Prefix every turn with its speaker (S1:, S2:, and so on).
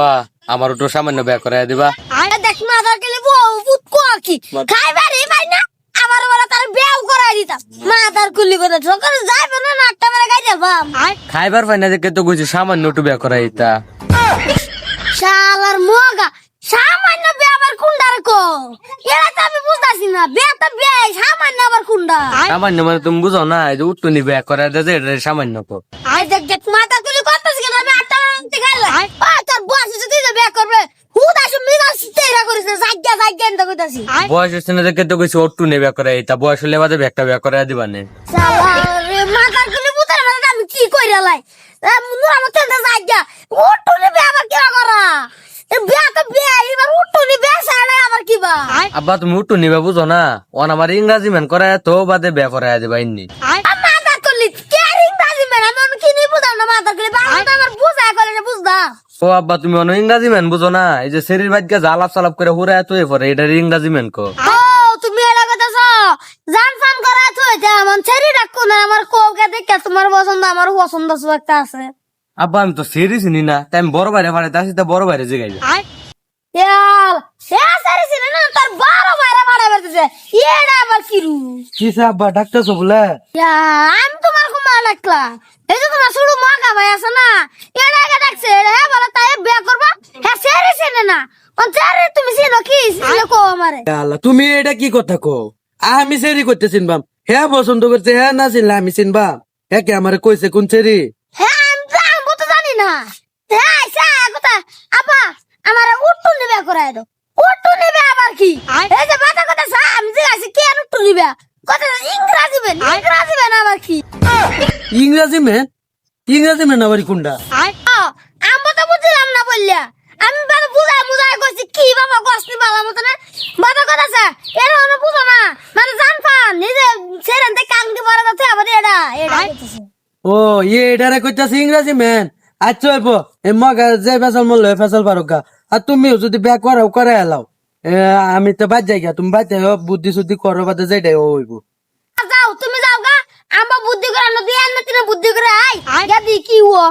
S1: আব্বা আমার একটু সামান্য বিয়া করাই দিবা।
S2: আরে দেখ মাদার গেলে বহুত কোয়াকি খাইবারই পাই না আমার বলা তার বিয়াও করাই দিতাম মাদার কুলি করে সকালে যাইব না নাটটা মেরে গাই যাবাম
S1: খাইবার পাই না দেখে তো কইছি সামান্য একটু বিয়া করাই দিতা।
S2: শালার মগা সামান্য বিয়া আবার কুন্ডার কো এরা তো আমি বুঝতাছি না বিয়া তো বিয়া সামান্য আবার কুন্ডা
S1: সামান্য মানে তুমি বুঝো না এই যে উট্টুনি বিয়া করাই দেয় এটা সামান্য কো।
S2: আই দেখ দেখ মাদার কুলি করতেছি কেন আমি আটটা আনতে গেলাম তোর বয়স যদি বিয়া করবে হুদা সব মিজাজ তেরা করিস না জায়গা জায়গা এন্ড কইতাছি
S1: বয়স হচ্ছে না দেখে তো কইছি উট্টুনি বিয়া করাই দিতা। বয়স হলে বাদে একটা বিয়া করাই দিবা নে।
S2: শালার মাদার কুলি বুতার মানে আমি কি কইরা লাই মুনুর আমার তেল জায়গা উঠুনি বিয়া আবার কি করা বিয়া তো বিয়া এবার উঠুনি বিয়া ছাড়া আবার কি বা
S1: আব্বা তুমি উট্টুনি বিয়া বুঝো না ওন আমার ইংরাজি ম্যান করাই তো বাদে বিয়া করাই দিবা ইন্নি।
S2: মাদার কুলি কেয়ারিং দাজি মেন আমি অন কি নি বুঝাম না মাদার কুলি বাংলা আমার বুঝায় করে না বুঝদা
S1: ও আব্বা তুমি অন ইংরাজি ম্যান বুঝো না এই যে শরীর বাদ গিয়ে জালাপ সালাপ করে হুরায় তো পরে এটা ইংরাজি ম্যান কো।
S2: ও তুমি এলা কইতাছ জান ফান করা থইতে আমার ছেড়ি রাখো না আমার কোকে দেখে তোমার পছন্দ আমার পছন্দ একটা আছে
S1: আব্বা আমি তো সেরি চিনি না তাই আমি বড় বাইরে পারে তার সাথে বড় বাইরে জিগাই
S2: ইয়াল সে সারি সিনে না তার বারো বাইরে বাড়া বেরতেছে এডা আবার কিরু
S1: কিসে আব্বা ডাক্তার সব বলে
S2: ইয়া আমি তোমার কুমা ডাকলা এই যে তোমার শুরু মাগা ভাই আছে না এডা আগে ডাকছে হ্যাঁ বলে তাই বিয়া করবা হ্যাঁ সারি সিনে না ও সারি তুমি সিনো কি সিনে কো আমারে
S3: আল্লাহ তুমি এটা কি কথা কো আমি সেরি করতে চিনবাম হ্যাঁ পছন্দ করছে হ্যাঁ না চিনলে আমি চিনবাম হ্যাঁ কে আমার কইছে কোন সেরি
S2: হ্যাঁ আমি তো জানি না হ্যাঁ সে কথা আপা আমারে উট্টু নিবে করায় দাও উট্টু নিবে আবার কি এই যে বাতা কথা আমি যে আছি কি আর উট্টু নিবে কথা ইংরেজি বেন আবার কি
S3: ইংরাজি মেন আবার কোনটা
S2: আমি তো বুঝলাম না বললা আমি বাবা বুঝাই কইছি কি বাবা কষ্ট বাবা মত না বাবা কথা আছে এর হলো বুঝো না মানে জান পান নিজে সেরান্তে কাংদি পড়া কথা আবার এটা কইতেছে
S3: ও এটারে কইতাছে ইংরাজি মেন আচ্ছা হইব এ মগা যে ফেসাল মূল্য ফেসাল পারুকা আর তুমিও যদি বিয়া করাও করে এলাও আমি তো বাদ যাই গা তুমি বাদ যাই বুদ্ধি শুদ্ধি করো বাদে যেটাই হইব
S2: যাও তুমি যাও গা আমার বুদ্ধি করে না দিয়ে না বুদ্ধি করে আই গা দি কি ও